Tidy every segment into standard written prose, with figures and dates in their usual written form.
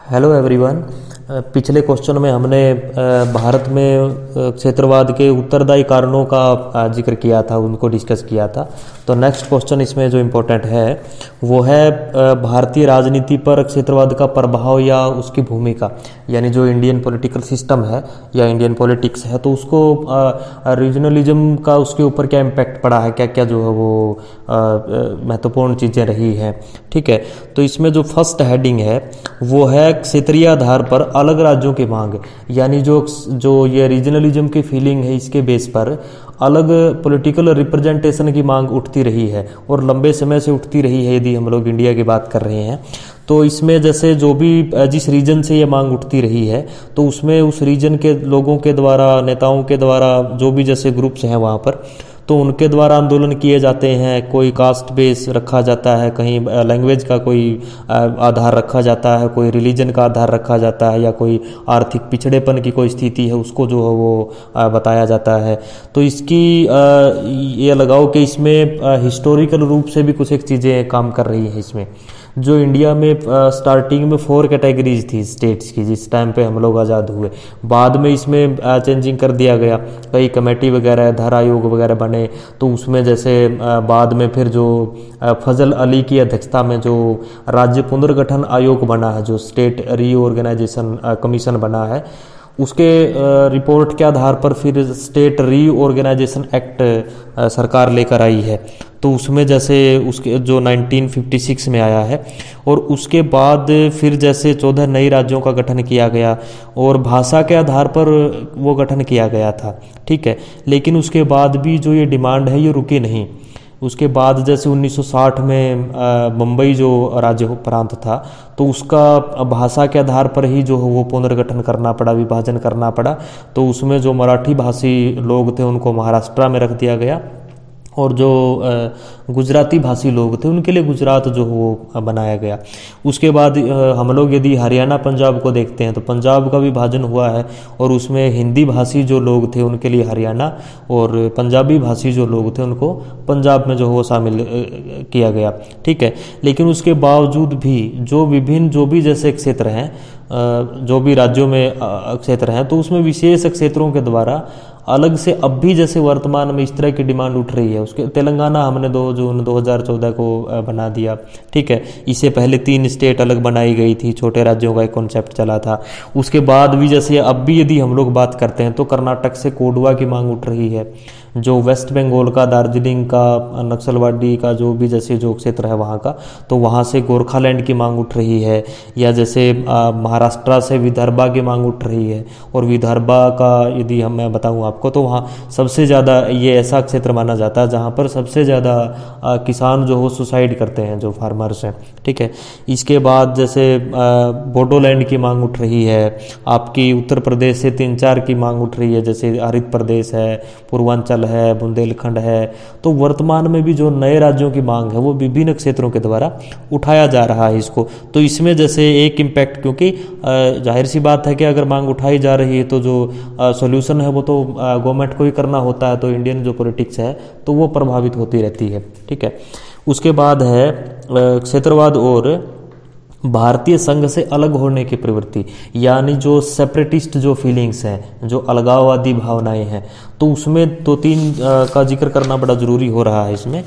Hello everyone. पिछले question में हमने भारत में क्षेत्रवाद के उत्तरदायी कारणों का जिक्र किया था, उनको डिस्कस किया था। तो नेक्स्ट क्वेश्चन इसमें जो इम्पोर्टेंट है वो है भारतीय राजनीति पर क्षेत्रवाद का प्रभाव या उसकी भूमिका, यानी जो इंडियन पॉलिटिकल सिस्टम है या इंडियन पॉलिटिक्स है तो उसको रीजनलिज्म का उसके ऊपर क्या इम्पैक्ट पड़ा है, क्या क्या जो है वो महत्वपूर्ण चीज़ें रही हैं। ठीक है, तो इसमें जो फर्स्ट हेडिंग है वो है क्षेत्रीय आधार पर अलग राज्यों की मांग, यानी जो ये रीजनलिज्म की फीलिंग है इसके बेस पर अलग पॉलिटिकल रिप्रेजेंटेशन की मांग उठती रही है और लंबे समय से उठती रही है। यदि हम लोग इंडिया की बात कर रहे हैं तो इसमें जैसे जो भी जिस रीजन से ये मांग उठती रही है तो उसमें उस रीजन के लोगों के द्वारा, नेताओं के द्वारा, जो भी जैसे ग्रुप्स हैं वहाँ पर, तो उनके द्वारा आंदोलन किए जाते हैं। कोई कास्ट बेस रखा जाता है, कहीं लैंग्वेज का कोई आधार रखा जाता है, कोई रिलीजन का आधार रखा जाता है, या कोई आर्थिक पिछड़ेपन की कोई स्थिति है उसको जो है वो बताया जाता है। तो इसकी ये लगाओ कि इसमें हिस्टोरिकल रूप से भी कुछ एक चीज़ें काम कर रही हैं। इसमें जो इंडिया में स्टार्टिंग में 4 कैटेगरीज थी स्टेट्स की, जिस टाइम पे हम लोग आज़ाद हुए, बाद में इसमें चेंजिंग कर दिया गया, कई कमेटी वगैरह, धारा आयोग वगैरह बने। तो उसमें जैसे बाद में फिर जो फजल अली की अध्यक्षता में जो राज्य पुनर्गठन आयोग बना है, जो स्टेट रीऑर्गेनाइजेशन कमीशन बना है, उसके रिपोर्ट के आधार पर फिर स्टेट रीऑर्गेनाइजेशन एक्ट सरकार लेकर आई है। तो उसमें जैसे उसके जो 1956 में आया है, और उसके बाद फिर जैसे 14 नए राज्यों का गठन किया गया और भाषा के आधार पर वो गठन किया गया था। ठीक है, लेकिन उसके बाद भी जो ये डिमांड है ये रुकी नहीं। उसके बाद जैसे 1960 में मुंबई जो राज्य प्रांत था तो उसका भाषा के आधार पर ही जो वो पुनर्गठन करना पड़ा, विभाजन करना पड़ा। तो उसमें जो मराठी भाषी लोग थे उनको महाराष्ट्र में रख दिया गया, और जो गुजराती भाषी लोग थे उनके लिए गुजरात जो वो बनाया गया। उसके बाद हम लोग यदि हरियाणा पंजाब को देखते हैं तो पंजाब का विभाजन हुआ है, और उसमें हिंदी भाषी जो लोग थे उनके लिए हरियाणा, और पंजाबी भाषी जो लोग थे उनको पंजाब में जो वो शामिल किया गया। ठीक है, लेकिन उसके बावजूद भी जो भी जैसे क्षेत्र हैं, जो भी राज्यों में क्षेत्र हैं, तो उसमें विशेष क्षेत्रों के द्वारा अलग से अब भी जैसे वर्तमान में इस तरह की डिमांड उठ रही है। उसके तेलंगाना हमने 2 जून 2014 को बना दिया। ठीक है, इससे पहले 3 स्टेट अलग बनाई गई थी, छोटे राज्यों का एक कॉन्सेप्ट चला था। उसके बाद भी जैसे अब भी यदि हम लोग बात करते हैं तो कर्नाटक से कोडवा की मांग उठ रही है, जो वेस्ट बंगाल का, दार्जिलिंग का, नक्सलवादी का जो भी जैसे जो क्षेत्र है वहाँ का, तो वहाँ से गोरखालैंड की मांग उठ रही है। या जैसे महाराष्ट्र से विदर्भा की मांग उठ रही है, और विदर्भा का यदि मैं बताऊँ आपको तो वहाँ सबसे ज़्यादा ये ऐसा क्षेत्र माना जाता है जहाँ पर सबसे ज़्यादा किसान जो हो सुसाइड करते हैं, जो फार्मर्स हैं। ठीक है, इसके बाद जैसे बोडोलैंड की मांग उठ रही है, आपकी उत्तर प्रदेश से 3-4 की मांग उठ रही है, जैसे हरित प्रदेश है, पूर्वांचल है, बुंदेलखंड है। तो वर्तमान में भी जो नए राज्यों की मांग है वो विभिन्न क्षेत्रों के द्वारा उठाया जा रहा है इसको। तो इसमें जैसे एक इम्पैक्ट, क्योंकि जाहिर सी बात है कि अगर मांग उठाई जा रही है तो जो सॉल्यूशन है वो तो गवर्नमेंट को ही करना होता है, तो इंडियन जो पॉलिटिक्स है तो वो प्रभावित होती रहती है। ठीक है, उसके बाद है क्षेत्रवाद और भारतीय संघ से अलग होने की प्रवृत्ति, यानी जो सेपरेटिस्ट जो फीलिंग्स हैं, जो अलगाववादी भावनाएं हैं, तो उसमें 2-3 का जिक्र करना बड़ा ज़रूरी हो रहा है इसमें।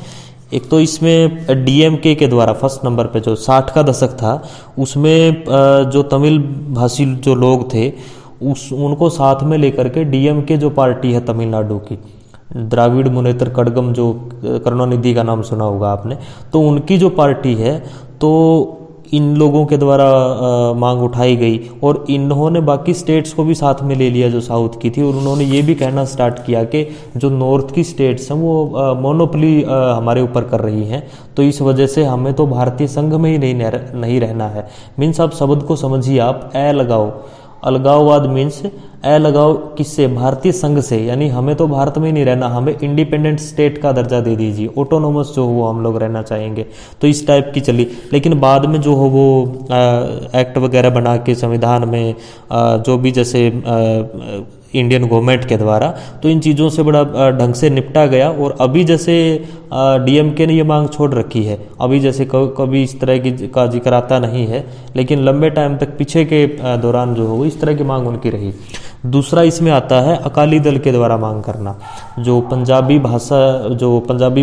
एक तो इसमें डीएमके के द्वारा फर्स्ट नंबर पे जो 60 का दशक था उसमें जो तमिल भाषी जो लोग थे उनको साथ में लेकर के डीएमके जो पार्टी है तमिलनाडु की, द्राविड़ मुनेत्र कड़गम, जो करुणानिधि का नाम सुना होगा आपने, तो उनकी जो पार्टी है तो इन लोगों के द्वारा मांग उठाई गई, और इन्होंने बाकी स्टेट्स को भी साथ में ले लिया जो साउथ की थी, और उन्होंने ये भी कहना स्टार्ट किया कि जो नॉर्थ की स्टेट्स हैं वो मोनोपोली हमारे ऊपर कर रही हैं, तो इस वजह से हमें तो भारतीय संघ में ही नहीं रहना है। मीन्स आप शब्द को समझिए, आप लगाओ, अलगाववाद मीन्स लगाओ किससे, भारतीय संघ से, यानी हमें तो भारत में ही नहीं रहना, हमें इंडिपेंडेंट स्टेट का दर्जा दे दीजिए, ऑटोनोमस जो वो हम लोग रहना चाहेंगे। तो इस टाइप की चली, लेकिन बाद में जो हो वो एक्ट वगैरह बना के संविधान में जो भी जैसे इंडियन गवर्नमेंट के द्वारा। तो इन चीज़ों से बड़ा ढंग से निपटा गया। और अभी जैसे डीएमके ने ये मांग छोड़ रखी है, अभी जैसे कभी इस तरह की का जिक्र आता नहीं है, लेकिन लंबे टाइम तक पीछे के दौरान जो हो इस तरह की मांग उनकी रही। दूसरा इसमें आता है अकाली दल के द्वारा मांग करना। जो पंजाबी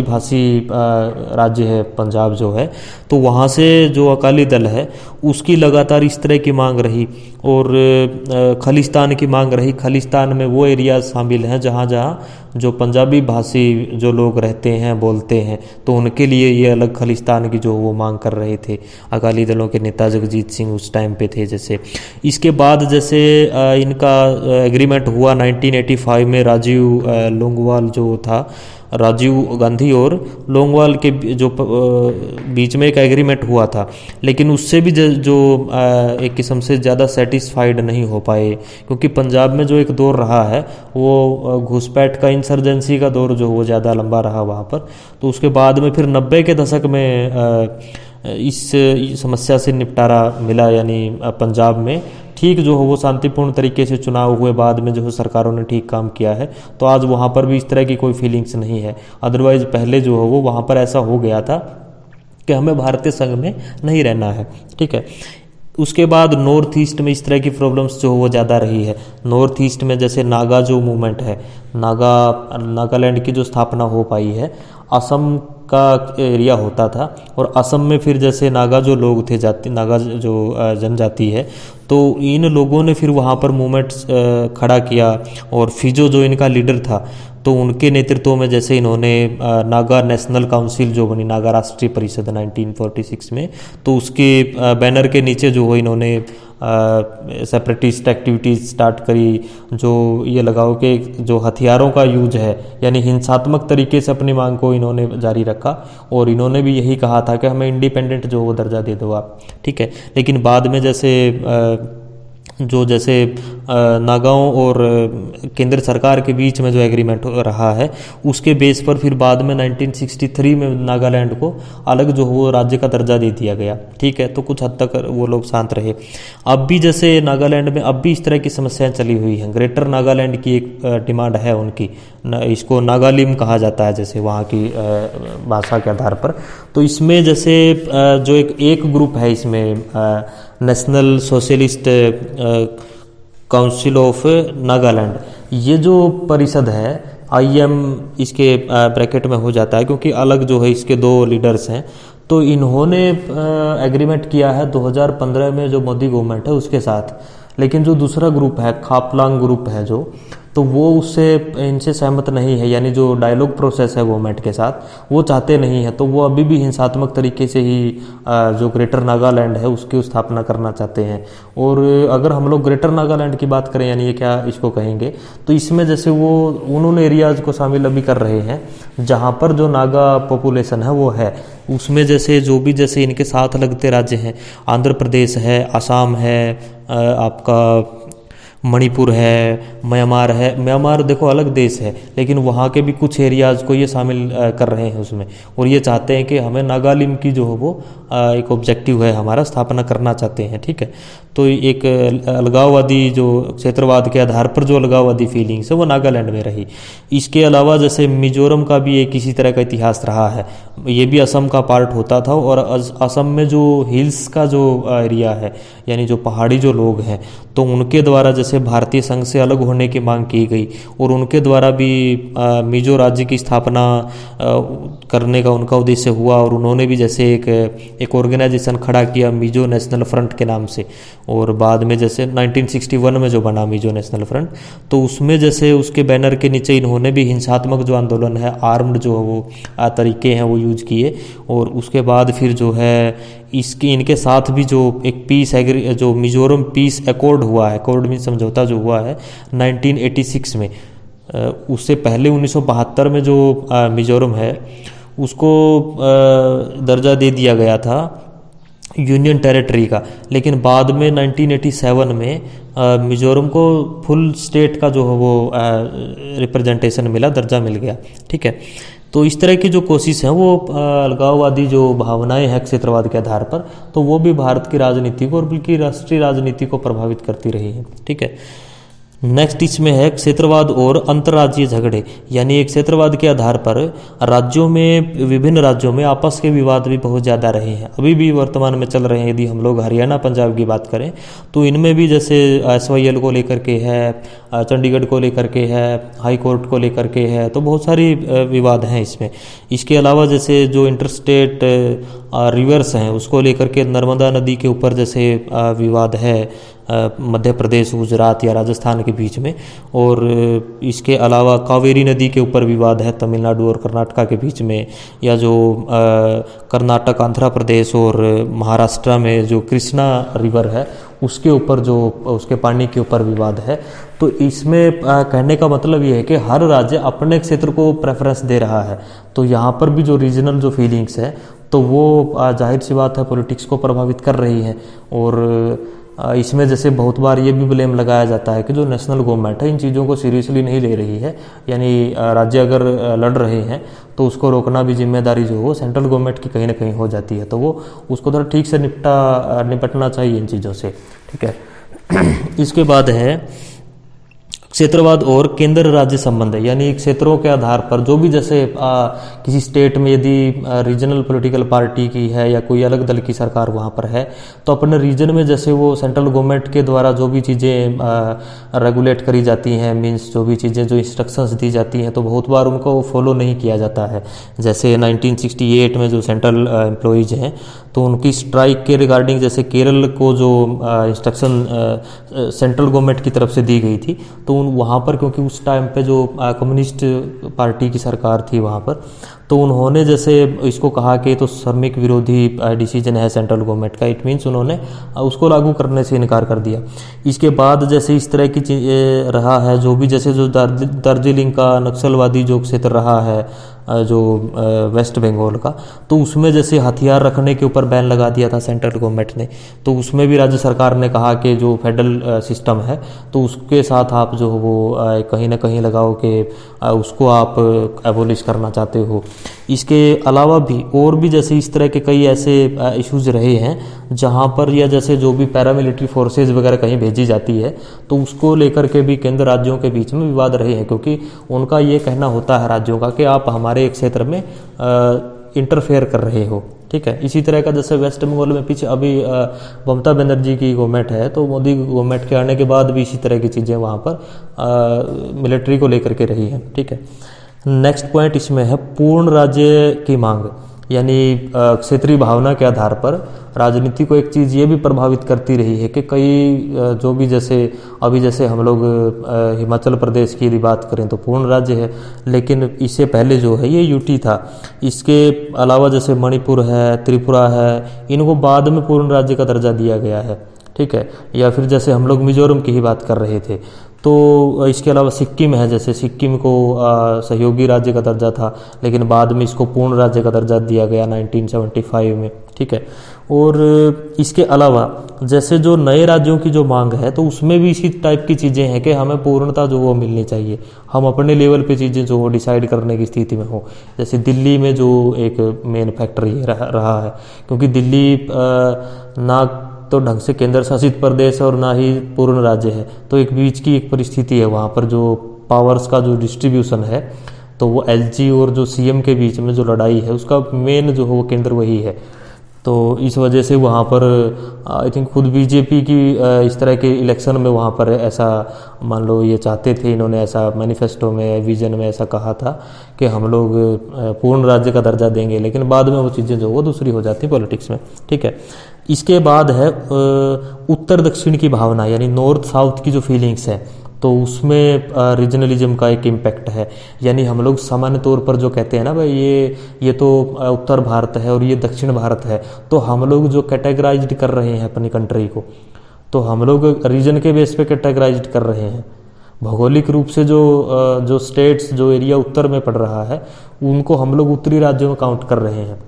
भाषी राज्य है पंजाब जो है, तो वहाँ से जो अकाली दल है उसकी लगातार इस तरह की मांग रही। और खालिस्तान की मांग रही। खालिस्तान में वो एरिया शामिल हैं जहाँ जहाँ जो पंजाबी भाषी जो लोग रहते हैं, बोलते हैं, तो उनके लिए ये अलग खालिस्तान की जो वो मांग कर रहे थे। अकाली दलों के नेता जगजीत सिंह उस टाइम पे थे जैसे। इसके बाद जैसे इनका एग्रीमेंट हुआ 1985 में, राजीव लोंगोवाल जो था, राजीव गांधी और लोंगोवाल के जो बीच में एक एग्रीमेंट हुआ था, लेकिन उससे भी जो एक किस्म से ज़्यादा सेटिस्फाइड नहीं हो पाए, क्योंकि पंजाब में जो एक दौर रहा है वो घुसपैठ का, इंसर्जेंसी का दौर जो वो ज़्यादा लंबा रहा वहाँ पर। तो उसके बाद में फिर 90 के दशक में इस समस्या से निपटारा मिला, यानी पंजाब में ठीक जो हो वो शांतिपूर्ण तरीके से चुनाव हुए, बाद में जो है सरकारों ने ठीक काम किया है। तो आज वहाँ पर भी इस तरह की कोई फीलिंग्स नहीं है। अदरवाइज पहले जो हो वो वहाँ पर ऐसा हो गया था कि हमें भारतीय संघ में नहीं रहना है, ठीक है। उसके बाद नॉर्थ ईस्ट में इस तरह की प्रॉब्लम्स जो वो ज़्यादा रही है। नॉर्थ ईस्ट में जैसे नागा जो मूवमेंट है, नागालैंड की जो स्थापना हो पाई है, असम का एरिया होता था, और असम में फिर जैसे नागा जो लोग थे, नागा जो जनजाति है, तो इन लोगों ने फिर वहाँ पर मूवमेंट खड़ा किया। और फिजो जो इनका लीडर था, तो उनके नेतृत्व में जैसे इन्होंने नागा नेशनल काउंसिल जो बनी, नागा राष्ट्रीय परिषद 1946 में, तो उसके बैनर के नीचे जो हो इन्होंने सेपरेटिस्ट एक्टिविटीज़ स्टार्ट करी। जो ये लगाओ कि जो हथियारों का यूज है, यानी हिंसात्मक तरीके से अपनी मांग को इन्होंने जारी रखा। और इन्होंने भी यही कहा था कि हमें इंडिपेंडेंट जो वो दर्जा दे दो आप, ठीक है। लेकिन बाद में जैसे जैसे नागाओं और केंद्र सरकार के बीच में जो एग्रीमेंट रहा है, उसके बेस पर फिर बाद में 1963 में नागालैंड को अलग जो वो राज्य का दर्जा दे दिया गया, ठीक है। तो कुछ हद तक वो लोग शांत रहे। अब भी जैसे नागालैंड में अब भी इस तरह की समस्याएं चली हुई हैं। ग्रेटर नागालैंड की एक डिमांड है उनकी, इसको नागालिम कहा जाता है जैसे वहाँ की भाषा के आधार पर। तो इसमें जैसे जो एक ग्रुप है इसमें, national socialist council of Nagaland, ये जो परिषद है, IM इसके ब्रैकेट में हो जाता है, क्योंकि अलग जो है इसके दो लीडर्स हैं। तो इन्होंने एग्रीमेंट किया है 2015 में जो मोदी गवर्नमेंट है उसके साथ। लेकिन जो दूसरा ग्रुप है, खापलांग ग्रुप है जो, तो वो उससे इनसे सहमत नहीं है, यानी जो डायलॉग प्रोसेस है गवर्नमेंट के साथ वो चाहते नहीं है। तो वो अभी भी हिंसात्मक तरीके से ही जो ग्रेटर नागालैंड है उसकी स्थापना करना चाहते हैं। और अगर हम लोग ग्रेटर नागालैंड की बात करें, यानी ये क्या इसको कहेंगे, तो इसमें जैसे वो उन्होंने एरियाज़ को शामिल अभी कर रहे हैं जहाँ पर जो नागा पॉपुलेशन है वो है। उसमें जैसे जो भी जैसे इनके साथ लगते राज्य हैं, आंध्र प्रदेश है, असम है, आपका मणिपुर है, म्यांमार है। म्यांमार देखो अलग देश है, लेकिन वहाँ के भी कुछ एरियाज़ को ये शामिल कर रहे हैं उसमें। और ये चाहते हैं कि हमें नागालिम की जो हो वो एक ऑब्जेक्टिव है हमारा, स्थापना करना चाहते हैं, ठीक है। तो एक अलगाववादी जो क्षेत्रवाद के आधार पर जो अलगाववादी फीलिंग्स है वो नागालैंड में रही। इसके अलावा जैसे मिजोरम का भी एक इसी तरह का इतिहास रहा है, ये भी असम का पार्ट होता था। और असम में जो हिल्स का जो एरिया है, यानी जो पहाड़ी जो लोग हैं, तो उनके द्वारा जैसे भारतीय संघ से अलग होने की मांग की गई। और उनके द्वारा भी मिजो राज्य की स्थापना करने का उनका उद्देश्य हुआ। और उन्होंने भी जैसे एक ऑर्गेनाइजेशन खड़ा किया मिजो नेशनल फ्रंट के नाम से। और बाद में जैसे 1961 में जो बना मिजो नेशनल फ्रंट, तो उसमें जैसे उसके बैनर के नीचे इन्होंने भी हिंसात्मक जो आंदोलन है, आर्म्ड जो वो तरीके हैं वो यूज किए। और उसके बाद फिर जो है इनके साथ भी जो एक पीस जो मिजोरम पीस अकॉर्ड हुआ है, अकॉर्ड में समझौता जो हुआ है 1986 में, उससे पहले 1972 में जो मिजोरम है उसको दर्जा दे दिया गया था यूनियन टेरिटरी का। लेकिन बाद में 1987 में मिजोरम को फुल स्टेट का जो है वो रिप्रेजेंटेशन मिला, दर्जा मिल गया, ठीक है। तो इस तरह की जो कोशिश है वो अलगाववादी जो भावनाएं हैं क्षेत्रवाद के आधार पर, तो वो भी भारत की राजनीति को और बल्कि राष्ट्रीय राजनीति को प्रभावित करती रही है, ठीक है। नेक्स्ट इसमें है क्षेत्रवाद और अंतर्राज्यीय झगड़े, यानी एक क्षेत्रवाद के आधार पर राज्यों में, विभिन्न राज्यों में आपस के विवाद भी बहुत ज़्यादा रहे हैं, अभी भी वर्तमान में चल रहे हैं। यदि हम लोग हरियाणा पंजाब की बात करें तो इनमें भी जैसे SYL को लेकर के है, चंडीगढ़ को लेकर के है, हाई कोर्ट को लेकर के है, तो बहुत सारी विवाद हैं इसमें। इसके अलावा जैसे जो इंटरस्टेट रिवर्स हैं उसको लेकर के नर्मदा नदी के ऊपर जैसे विवाद है मध्य प्रदेश, गुजरात या राजस्थान के बीच में, और इसके अलावा कावेरी नदी के ऊपर विवाद है तमिलनाडु और कर्नाटका के बीच में, या जो कर्नाटक, आंध्र प्रदेश और महाराष्ट्र में जो कृष्णा रिवर है उसके ऊपर, जो उसके पानी के ऊपर विवाद है। तो इसमें कहने का मतलब ये है कि हर राज्य अपने क्षेत्र को प्रेफरेंस दे रहा है, तो यहाँ पर भी जो रीजनल जो फीलिंग्स है तो वो जाहिर सी बात है पॉलिटिक्स को प्रभावित कर रही है। और इसमें जैसे बहुत बार ये भी ब्लेम लगाया जाता है कि जो नेशनल गवर्नमेंट है इन चीज़ों को सीरियसली नहीं ले रही है, यानी राज्य अगर लड़ रहे हैं तो उसको रोकना भी जिम्मेदारी जो हो सेंट्रल गवर्नमेंट की कहीं ना कहीं हो जाती है, तो वो उसको थोड़ा ठीक से निपटना चाहिए इन चीज़ों से, ठीक है। इसके बाद है क्षेत्रवाद और केंद्र राज्य संबंध है, यानी क्षेत्रों के आधार पर जो भी जैसे किसी स्टेट में यदि रीजनल पॉलिटिकल पार्टी की है या कोई अलग दल की सरकार वहाँ पर है तो अपने रीजन में जैसे वो सेंट्रल गवर्नमेंट के द्वारा जो भी चीज़ें रेगुलेट करी जाती हैं, मीन्स जो भी चीज़ें जो इंस्ट्रक्शंस दी जाती हैं तो बहुत बार उनको फॉलो नहीं किया जाता है। जैसे 1968 में जो सेंट्रल एम्प्लॉयज़ हैं तो उनकी स्ट्राइक के रिगार्डिंग जैसे केरल को जो इंस्ट्रक्शन सेंट्रल गवर्नमेंट की तरफ से दी गई थी तो वहाँ पर, क्योंकि उस टाइम पे जो कम्युनिस्ट पार्टी की सरकार थी वहाँ पर, तो उन्होंने जैसे इसको कहा कि तो श्रमिक विरोधी डिसीजन है सेंट्रल गवर्नमेंट का, इट मीन्स उन्होंने उसको लागू करने से इनकार कर दिया। इसके बाद जैसे इस तरह की चीज़ रहा है, जो भी जैसे जो दार्जिलिंग का नक्सलवादी जो क्षेत्र रहा है जो वेस्ट बंगाल का, तो उसमें जैसे हथियार रखने के ऊपर बैन लगा दिया था सेंट्रल गवर्नमेंट ने, तो उसमें भी राज्य सरकार ने कहा कि जो फेडरल सिस्टम है तो उसके साथ आप जो वो कहीं ना कहीं लगाओ कि उसको आप एबोलिश करना चाहते हो। इसके अलावा भी और भी जैसे इस तरह के कई ऐसे इश्यूज रहे हैं जहाँ पर, या जैसे जो भी पैरामिलिट्री फोर्सेज वगैरह कहीं भेजी जाती है तो उसको लेकर के भी केंद्र राज्यों के बीच में विवाद रहे हैं, क्योंकि उनका ये कहना होता है राज्यों का कि आप हमारे एक क्षेत्र में इंटरफेयर कर रहे हो, ठीक है। इसी तरह का जैसे वेस्ट बंगाल में पीछे अभी ममता बनर्जी की गवर्नमेंट है तो मोदी गवर्नमेंट के आने के बाद भी इसी तरह की चीज़ें वहाँ पर मिलिट्री को लेकर के रही हैं, ठीक है। नेक्स्ट पॉइंट इसमें है पूर्ण राज्य की मांग, यानी क्षेत्रीय भावना के आधार पर राजनीति को एक चीज़ ये भी प्रभावित करती रही है कि कई जो भी जैसे अभी जैसे हम लोग हिमाचल प्रदेश की यदि बात करें तो पूर्ण राज्य है, लेकिन इससे पहले जो है ये यूटी था। इसके अलावा जैसे मणिपुर है, त्रिपुरा है, इनको बाद में पूर्ण राज्य का दर्जा दिया गया है, ठीक है। या फिर जैसे हम लोग मिजोरम की ही बात कर रहे थे, तो इसके अलावा सिक्किम है, जैसे सिक्किम को सहयोगी राज्य का दर्जा था लेकिन बाद में इसको पूर्ण राज्य का दर्जा दिया गया 1975 में, ठीक है। और इसके अलावा जैसे जो नए राज्यों की जो मांग है तो उसमें भी इसी टाइप की चीज़ें हैं कि हमें पूर्णता जो वो मिलनी चाहिए, हम अपने लेवल पे चीज़ें जो वो डिसाइड करने की स्थिति में हो। जैसे दिल्ली में जो एक मेन फैक्टर ये रहा है, क्योंकि दिल्ली ना तो ढंग से केंद्र शासित प्रदेश और ना ही पूर्ण राज्य है, तो एक बीच की एक परिस्थिति है वहाँ पर। जो पावर्स का जो डिस्ट्रीब्यूशन है तो वो एलजी और जो सीएम के बीच में जो लड़ाई है उसका मेन जो है वो केंद्र वही है। तो इस वजह से वहाँ पर आई थिंक खुद बीजेपी की इस तरह के इलेक्शन में वहाँ पर ऐसा मान लो ये चाहते थे, इन्होंने ऐसा मैनिफेस्टो में, विजन में ऐसा कहा था कि हम लोग पूर्ण राज्य का दर्जा देंगे, लेकिन बाद में वो चीज़ें जो वो दूसरी हो जाती पॉलिटिक्स में, ठीक है। इसके बाद है उत्तर दक्षिण की भावना, यानी नॉर्थ साउथ की जो फीलिंग्स है तो उसमें रीजनलिज्म का एक इम्पैक्ट है। यानी हम लोग सामान्य तौर पर जो कहते हैं ना भाई ये तो उत्तर भारत है और ये दक्षिण भारत है, तो हम लोग जो कैटेगराइज्ड कर रहे हैं अपनी कंट्री को, तो हम लोग रीजन के बेस पे कैटेगराइज्ड कर रहे हैं। भौगोलिक रूप से जो स्टेट्स, जो एरिया उत्तर में पड़ रहा है उनको हम लोग उत्तरी राज्यों में काउंट कर रहे हैं,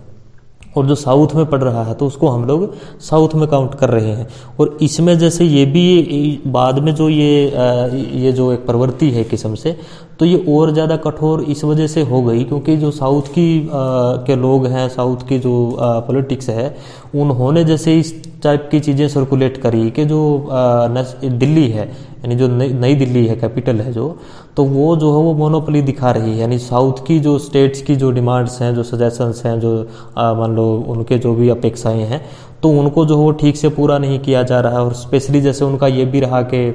और जो साउथ में पड़ रहा है तो उसको हम लोग साउथ में काउंट कर रहे हैं। और इसमें जैसे ये भी बाद में जो ये जो एक प्रवृत्ति है किस्म से, तो ये और ज़्यादा कठोर इस वजह से हो गई क्योंकि जो साउथ की के लोग हैं, साउथ की जो पॉलिटिक्स है, उन्होंने जैसे इस टाइप की चीज़ें सर्कुलेट करी कि जो दिल्ली है यानी जो नई दिल्ली है कैपिटल है जो, तो वो जो है वो मोनोपोली दिखा रही है। यानी साउथ की जो स्टेट्स की जो डिमांड्स हैं, जो सजेशंस हैं, जो मान लो उनके जो भी अपेक्षाएं हैं, तो उनको जो है वो ठीक से पूरा नहीं किया जा रहा है। और स्पेशली जैसे उनका ये भी रहा कि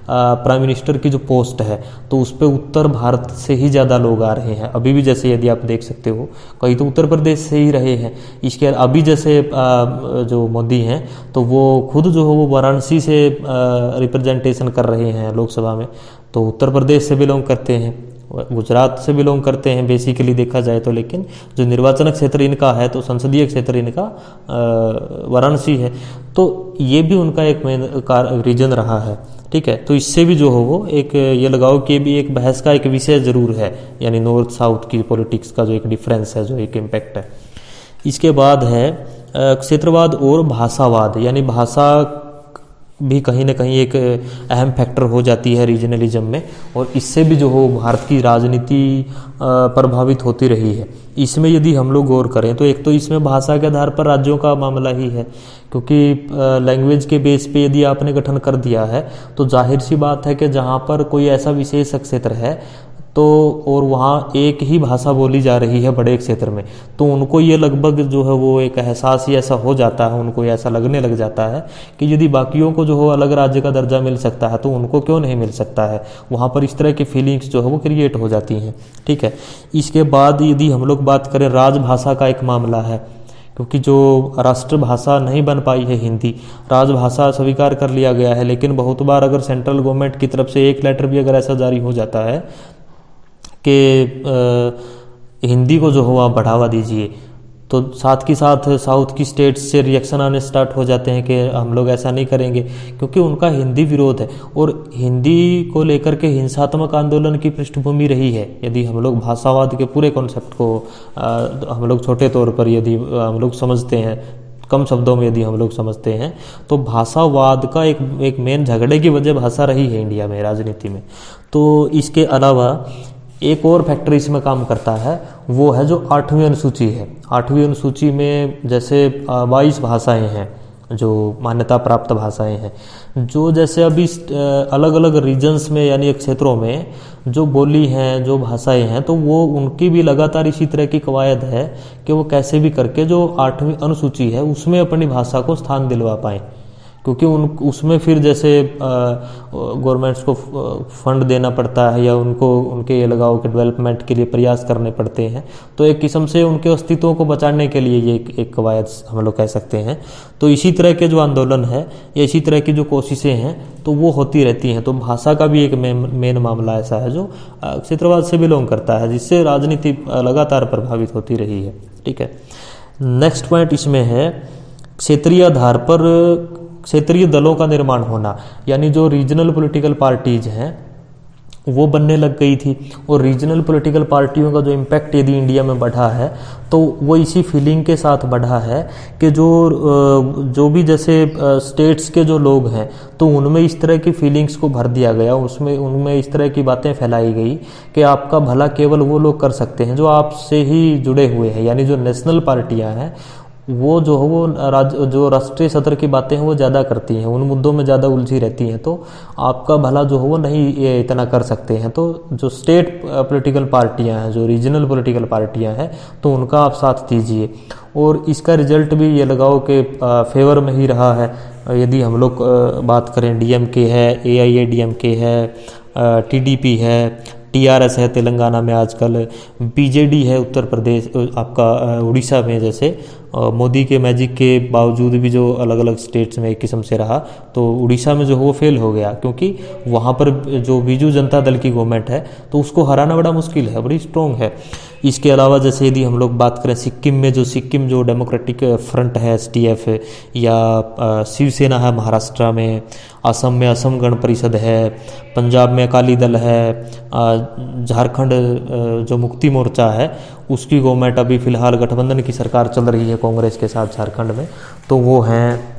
प्राइम मिनिस्टर की जो पोस्ट है तो उस पर उत्तर भारत से ही ज़्यादा लोग आ रहे हैं अभी भी। जैसे यदि आप देख सकते हो कई तो उत्तर प्रदेश से ही रहे हैं। इसके अभी जैसे जो मोदी हैं तो वो खुद जो है वो वाराणसी से रिप्रेजेंटेशन कर रहे हैं लोकसभा में, तो उत्तर प्रदेश से बिलोंग करते हैं, गुजरात से बिलोंग करते हैं बेसिकली देखा जाए तो। लेकिन जो निर्वाचन क्षेत्र इनका है तो संसदीय क्षेत्र इनका वाराणसी है, तो ये भी उनका एक मेन रीजन रहा है। ठीक है, तो इससे भी जो हो वो एक ये लगाओ कि भी एक बहस का एक विषय जरूर है, यानी नॉर्थ साउथ की पॉलिटिक्स का जो एक डिफरेंस है, जो एक इम्पैक्ट है। इसके बाद है क्षेत्रवाद और भाषावाद, यानी भाषा भी कहीं ना कहीं एक अहम फैक्टर हो जाती है रीजनलिज्म में, और इससे भी जो हो भारत की राजनीति प्रभावित होती रही है। इसमें यदि हम लोग गौर करें तो एक तो इसमें भाषा के आधार पर राज्यों का मामला ही है, क्योंकि लैंग्वेज के बेस पे यदि आपने गठन कर दिया है तो जाहिर सी बात है कि जहाँ पर कोई ऐसा विशेष क्षेत्र है तो और वहाँ एक ही भाषा बोली जा रही है बड़े क्षेत्र में, तो उनको ये लगभग जो है वो एक एहसास ही ऐसा हो जाता है, उनको ऐसा लगने लग जाता है कि यदि बाकियों को जो हो अलग राज्य का दर्जा मिल सकता है तो उनको क्यों नहीं मिल सकता है। वहाँ पर इस तरह की फीलिंग्स जो है वो क्रिएट हो जाती हैं। ठीक है, इसके बाद यदि हम लोग बात करें राजभाषा का एक मामला है, क्योंकि जो राष्ट्रभाषा नहीं बन पाई है हिंदी, राजभाषा स्वीकार कर लिया गया है, लेकिन बहुत बार अगर सेंट्रल गवर्नमेंट की तरफ से एक लेटर भी अगर ऐसा जारी हो जाता है कि हिंदी को जो हो आप बढ़ावा दीजिए, तो साथ के साथ साउथ की स्टेट्स से रिएक्शन आने स्टार्ट हो जाते हैं कि हम लोग ऐसा नहीं करेंगे, क्योंकि उनका हिंदी विरोध है और हिंदी को लेकर के हिंसात्मक आंदोलन की पृष्ठभूमि रही है। यदि हम लोग भाषावाद के पूरे कॉन्सेप्ट को हम लोग छोटे तौर पर यदि हम लोग समझते हैं, कम शब्दों में यदि हम लोग समझते हैं, तो भाषावाद का एक मेन झगड़े की वजह भाषा रही है इंडिया में राजनीति में। तो इसके अलावा एक और फैक्टर इसमें काम करता है, वो है जो 8वीं अनुसूची है। 8वीं अनुसूची में जैसे 22 भाषाएं हैं जो मान्यता प्राप्त भाषाएं हैं, जो जैसे अभी अलग अलग रीजन्स में यानी क्षेत्रों में जो बोली हैं, जो भाषाएं हैं, तो वो उनकी भी लगातार इसी तरह की कवायद है कि वो कैसे भी करके जो 8वीं अनुसूची है उसमें अपनी भाषा को स्थान दिलवा पाएँ, क्योंकि उसमें फिर जैसे गवर्नमेंट्स को फंड देना पड़ता है या उनको उनके ये लगाओ के डेवलपमेंट के लिए प्रयास करने पड़ते हैं, तो एक किस्म से उनके अस्तित्व को बचाने के लिए ये एक कवायद हम लोग कह सकते हैं। तो इसी तरह के जो आंदोलन है या इसी तरह की जो कोशिशें हैं तो वो होती रहती हैं। तो भाषा का भी एक मेन मामला ऐसा है जो क्षेत्रवाद से बिलोंग करता है, जिससे राजनीति लगातार प्रभावित होती रही है। ठीक है, नेक्स्ट पॉइंट इसमें है क्षेत्रीय आधार पर क्षेत्रीय दलों का निर्माण होना, यानी जो रीजनल पॉलिटिकल पार्टीज हैं वो बनने लग गई थी, और रीजनल पॉलिटिकल पार्टियों का जो इम्पैक्ट यदि इंडिया में बढ़ा है तो वो इसी फीलिंग के साथ बढ़ा है कि जो भी जैसे स्टेट्स के जो लोग हैं तो उनमें इस तरह की फीलिंग्स को भर दिया गया, उनमें इस तरह की बातें फैलाई गई कि आपका भला केवल वो लोग कर सकते हैं जो आपसे ही जुड़े हुए हैं, यानी जो नेशनल पार्टियां हैं वो जो है वो जो राष्ट्रीय सतर की बातें हैं वो ज़्यादा करती हैं, उन मुद्दों में ज़्यादा उलझी रहती हैं, तो आपका भला जो है वो नहीं ये इतना कर सकते हैं। तो जो स्टेट पॉलिटिकल पार्टियां हैं, जो रीजनल पॉलिटिकल पार्टियां हैं, तो उनका आप साथ दीजिए, और इसका रिजल्ट भी ये लगाओ कि फेवर में ही रहा है। यदि हम लोग बात करें DMK है, AIADMK है, TDP है, TRS है तेलंगाना में आजकल, BJD है उत्तर प्रदेश आपका उड़ीसा में, जैसे मोदी के मैजिक के बावजूद भी जो अलग अलग स्टेट्स में एक किस्म से रहा, तो उड़ीसा में जो है वो फेल हो गया, क्योंकि वहाँ पर जो बीजू जनता दल की गवर्नमेंट है तो उसको हराना बड़ा मुश्किल है, बड़ी स्ट्रॉन्ग है। इसके अलावा जैसे यदि हम लोग बात करें सिक्किम जो डेमोक्रेटिक फ्रंट है SDF, या शिवसेना है महाराष्ट्र में, असम में असम गण परिषद है, पंजाब में अकाली दल है, झारखंड जो मुक्ति मोर्चा है उसकी गवर्नमेंट अभी फिलहाल गठबंधन की सरकार चल रही है कांग्रेस के साथ झारखंड में, तो वो हैं।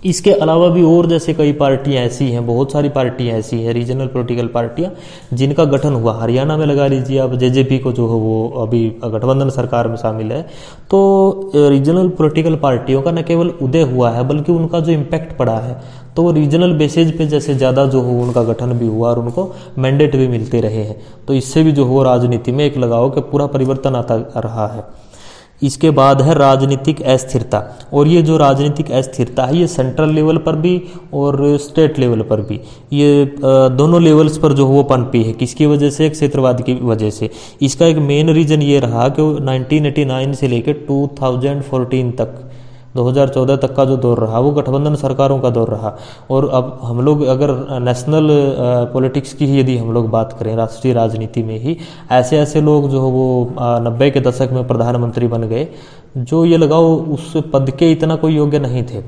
इसके अलावा भी और जैसे कई पार्टियां ऐसी हैं, बहुत सारी पार्टियां ऐसी हैं, रीजनल पॉलिटिकल पार्टियां जिनका गठन हुआ। हरियाणा में लगा लीजिए आप, जेजेपी को जो है वो अभी गठबंधन सरकार में शामिल है। तो रीजनल पॉलिटिकल पार्टियों का न केवल उदय हुआ है बल्कि उनका जो इम्पैक्ट पड़ा है तो वो रीजनल बेसिस पे जैसे ज़्यादा जो हो उनका गठन भी हुआ और उनको मैंडेट भी मिलते रहे हैं। तो इससे भी जो हो राजनीति में एक लगाओ कि पूरा परिवर्तन आता रहा है। इसके बाद है राजनीतिक अस्थिरता, और ये जो राजनीतिक अस्थिरता है ये सेंट्रल लेवल पर भी और स्टेट लेवल पर भी, ये दोनों लेवल्स पर जो है वो पनपी है। किसकी वजह से? क्षेत्रवाद की वजह से। इसका एक मेन रीजन ये रहा कि 1989 से लेकर 2014 तक, 2014 तक का जो दौर रहा वो गठबंधन सरकारों का दौर रहा। और अब हम लोग अगर नेशनल पॉलिटिक्स की ही यदि हम लोग बात करें, राष्ट्रीय राजनीति में ही ऐसे ऐसे लोग जो वो 90 के दशक में प्रधानमंत्री बन गए जो ये लगाओ उस पद के इतना कोई योग्य नहीं थे।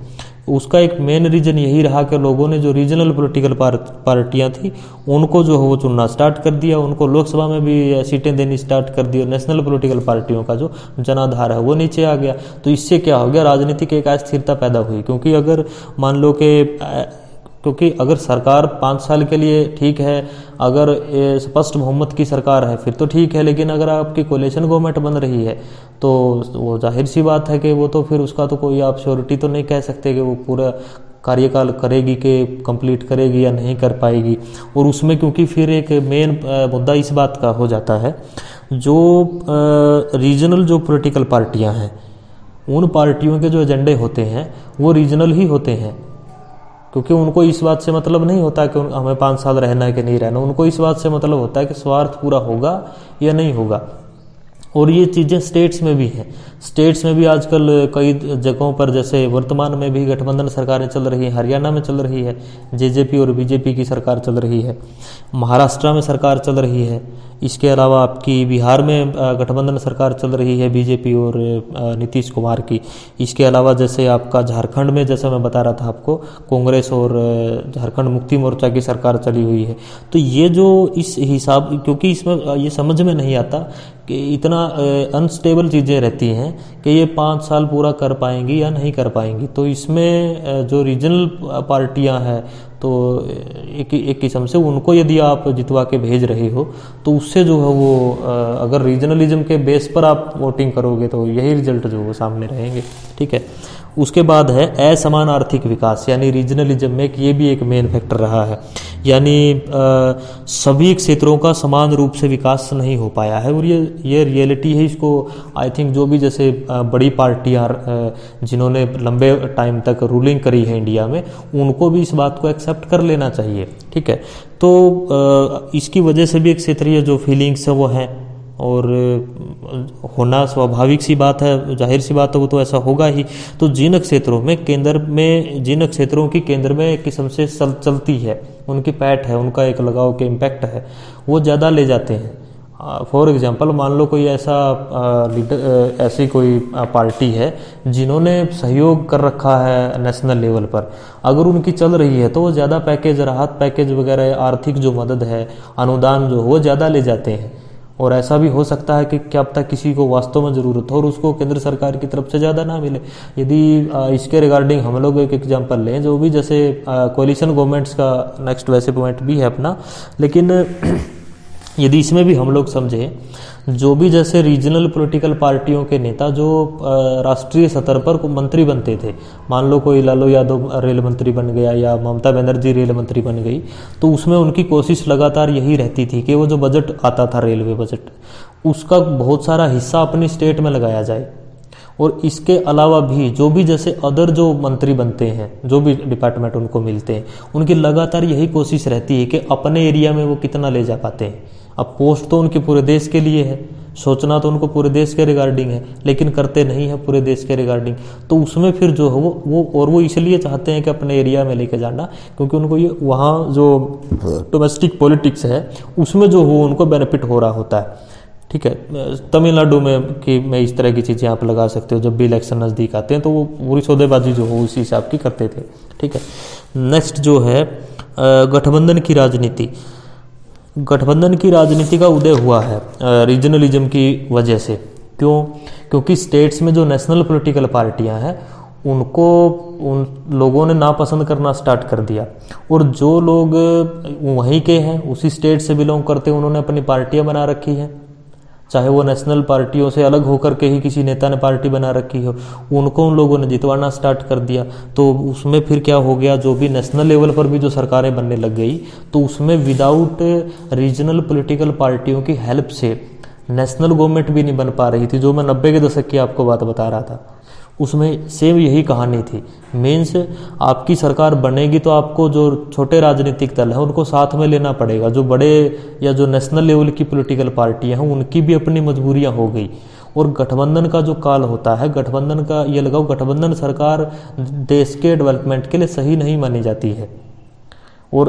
उसका एक मेन रीजन यही रहा कि लोगों ने जो रीजनल पॉलिटिकल पार्टियां थी उनको जो है वो चुनना स्टार्ट कर दिया, उनको लोकसभा में भी सीटें देनी स्टार्ट कर दी और नेशनल पॉलिटिकल पार्टियों का जो जनाधार है वो नीचे आ गया। तो इससे क्या हो गया? राजनीतिक एक अस्थिरता पैदा हुई। क्योंकि अगर मान लो क्योंकि अगर सरकार 5 साल के लिए ठीक है, अगर स्पष्ट बहुमत की सरकार है फिर तो ठीक है, लेकिन अगर आपकी कोalition गवर्नमेंट बन रही है तो वो जाहिर सी बात है कि वो तो फिर उसका तो कोई आप श्योरिटी तो नहीं कह सकते कि वो पूरा कार्यकाल करेगी कि कंप्लीट करेगी या नहीं कर पाएगी। और उसमें क्योंकि फिर एक मेन मुद्दा इस बात का हो जाता है, जो रीजनल जो पॉलिटिकल पार्टियां हैं उन पार्टियों के जो एजेंडे होते हैं वो रीजनल ही होते हैं। क्योंकि उनको इस बात से मतलब नहीं होता कि हमें 5 साल रहना है कि नहीं रहना, उनको इस बात से मतलब होता है कि स्वार्थ पूरा होगा या नहीं होगा। और ये चीज़ें स्टेट्स में भी हैं। स्टेट्स में भी आजकल कई जगहों पर जैसे वर्तमान में भी गठबंधन सरकारें चल रही हैं। हरियाणा में चल रही है जेजेपी और बीजेपी की सरकार चल रही है, महाराष्ट्र में सरकार चल रही है, इसके अलावा आपकी बिहार में गठबंधन सरकार चल रही है बीजेपी और नीतीश कुमार की। इसके अलावा जैसे आपका झारखंड में, जैसे मैं बता रहा था आपको, कांग्रेस और झारखंड मुक्ति मोर्चा की सरकार चली हुई है। तो ये जो इस हिसाब, क्योंकि इसमें ये समझ में नहीं आता कि इतना अनस्टेबल चीज़ें रहती हैं कि ये 5 साल पूरा कर पाएंगी या नहीं कर पाएंगी। तो इसमें जो रीजनल पार्टियां हैं तो एक किस्म से उनको यदि आप जितवा के भेज रहे हो तो उससे जो है वो अगर रीजनलिज्म के बेस पर आप वोटिंग करोगे तो यही रिजल्ट जो वो सामने रहेंगे। ठीक है। उसके बाद है असमान आर्थिक विकास, यानी रीजनलिज्म में ये भी एक मेन फैक्टर रहा है। यानी सभी क्षेत्रों का समान रूप से विकास नहीं हो पाया है और ये रियलिटी है। इसको आई थिंक जो भी जैसे बड़ी पार्टियां जिन्होंने लंबे टाइम तक रूलिंग करी है इंडिया में, उनको भी इस बात को एक्सेप्ट कर लेना चाहिए। ठीक है। तो इसकी वजह से भी एक क्षेत्रीय जो फीलिंग्स है वो हैं और होना स्वाभाविक सी बात है, जाहिर सी बात है, वो तो ऐसा होगा ही। तो जिन क्षेत्रों में जिन क्षेत्रों की केंद्र में एक किस्म से चलती है, उनकी पैठ है, उनका एक लगाव के इम्पैक्ट है, वो ज़्यादा ले जाते हैं। फॉर एग्जांपल मान लो कोई ऐसी कोई पार्टी है जिन्होंने सहयोग कर रखा है नेशनल लेवल पर, अगर उनकी चल रही है तो वो ज़्यादा पैकेज, राहत पैकेज वगैरह, आर्थिक जो मदद है, अनुदान जो वो ज़्यादा ले जाते हैं। और ऐसा भी हो सकता है कि क्या पता किसी को वास्तव में ज़रूरत हो और उसको केंद्र सरकार की तरफ से ज़्यादा ना मिले। यदि इसके रिगार्डिंग हम लोग एक एग्जांपल लें, जो भी जैसे कोलिशन गवर्नमेंट्स का नेक्स्ट वैसे पॉइंट भी है अपना, लेकिन यदि इसमें भी हम लोग समझें, जो भी जैसे रीजनल पॉलिटिकल पार्टियों के नेता जो राष्ट्रीय स्तर पर मंत्री बनते थे, मान लो कोई लालू यादव रेल मंत्री बन गया या ममता बनर्जी रेल मंत्री बन गई, तो उसमें उनकी कोशिश लगातार यही रहती थी कि वो जो बजट आता था, रेलवे बजट, उसका बहुत सारा हिस्सा अपनी स्टेट में लगाया जाए। और इसके अलावा भी जो भी जैसे अदर जो मंत्री बनते हैं, जो भी डिपार्टमेंट उनको मिलते हैं, उनकी लगातार यही कोशिश रहती है कि अपने एरिया में वो कितना ले जा पाते हैं। अब पोस्ट तो उनके पूरे देश के लिए है, सोचना तो उनको पूरे देश के रिगार्डिंग है, लेकिन करते नहीं है पूरे देश के रिगार्डिंग। तो उसमें फिर जो है वो इसलिए चाहते हैं कि अपने एरिया में लेके जाना, क्योंकि उनको ये वहाँ जो डोमेस्टिक पॉलिटिक्स है उसमें जो हो उनको बेनिफिट हो रहा होता है। ठीक है। तमिलनाडु में इस तरह की चीज़ें आप लगा सकते हो, जब भी इलेक्शन नज़दीक आते हैं तो वो पूरी सौदेबाजी जो हो उसी हिसाब की करते थे। ठीक है। नेक्स्ट जो है गठबंधन की राजनीति। गठबंधन की राजनीति का उदय हुआ है रीजनलिज्म की वजह से। क्योंकि स्टेट्स में जो नेशनल पॉलिटिकल पार्टियां हैं उनको उन लोगों ने नापसंद करना स्टार्ट कर दिया। और जो लोग वहीं के हैं, उसी स्टेट से बिलोंग करते हैं, उन्होंने अपनी पार्टियां बना रखी हैं, चाहे वो नेशनल पार्टियों से अलग होकर के ही किसी नेता ने पार्टी बना रखी हो, उनको उन लोगों ने जितवाना स्टार्ट कर दिया। तो उसमें फिर क्या हो गया, जो भी नेशनल लेवल पर भी जो सरकारें बनने लग गई, तो उसमें विदाउट रीजनल पॉलिटिकल पार्टियों की हेल्प से नेशनल गवर्नमेंट भी नहीं बन पा रही थी। जो मैं 90 के दशक की आपको बात बता रहा था, उसमें सेम यही कहानी थी। मीन्स आपकी सरकार बनेगी तो आपको जो छोटे राजनीतिक दल हैं उनको साथ में लेना पड़ेगा, जो बड़े या जो नेशनल लेवल की पॉलिटिकल पार्टियां हैं उनकी भी अपनी मजबूरियां हो गई। और गठबंधन का जो काल होता है, गठबंधन का ये लगाओ, गठबंधन सरकार देश के डेवलपमेंट के लिए सही नहीं मानी जाती है। और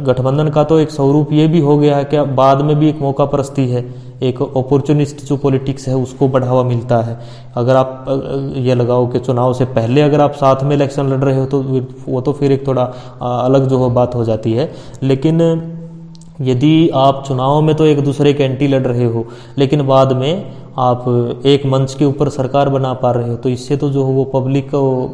गठबंधन का तो एक स्वरूप ये भी हो गया है कि बाद में भी एक मौका परस्ती है, एक अपॉर्चुनिस्ट जो पॉलिटिक्स है उसको बढ़ावा मिलता है। अगर आप ये लगाओ कि चुनाव से पहले अगर आप साथ में इलेक्शन लड़ रहे हो तो वो तो फिर एक थोड़ा अलग जो हो बात हो जाती है। लेकिन यदि आप चुनाव में तो एक दूसरे के एंटी लड़ रहे हो, लेकिन बाद में आप एक मंच के ऊपर सरकार बना पा रहे हो, तो इससे तो जो हो वो पब्लिक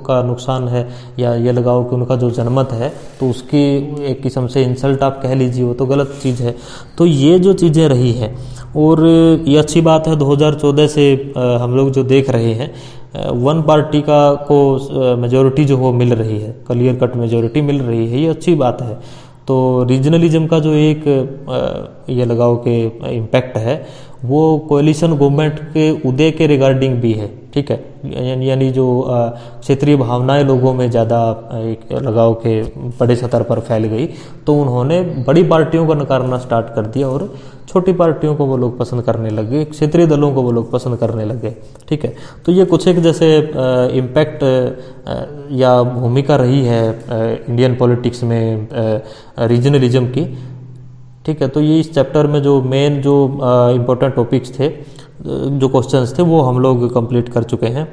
का नुकसान है, या ये लगाओ कि उनका जो जनमत है तो उसकी एक किस्म से इंसल्ट आप कह लीजिए, वो तो गलत चीज़ है। तो ये जो चीज़ें रही हैं, और ये अच्छी बात है 2014 से हम लोग जो देख रहे हैं, वन पार्टी का को मेजोरिटी जो हो मिल रही है, क्लियर कट मेजोरिटी मिल रही है, ये अच्छी बात है। तो रीजनलिज्म का जो एक ये लगाओ कि इम्पैक्ट है, वो कोalition गवर्नमेंट के उदय के रिगार्डिंग भी है, ठीक है। यानी जो क्षेत्रीय भावनाएं लोगों में ज़्यादा एक लगाओ के बड़े स्तर पर फैल गई, तो उन्होंने बड़ी पार्टियों को नकारना स्टार्ट कर दिया और छोटी पार्टियों को वो लोग पसंद करने लगे, क्षेत्रीय दलों को वो लोग पसंद करने लगे, ठीक है। तो ये कुछ एक जैसे इम्पैक्ट या भूमिका रही है इंडियन पॉलिटिक्स में रीजनलिज्म की, ठीक है। तो ये इस चैप्टर में जो मेन जो इम्पोर्टेंट टॉपिक्स थे, जो क्वेश्चंस थे, वो हम लोग कंप्लीट कर चुके हैं।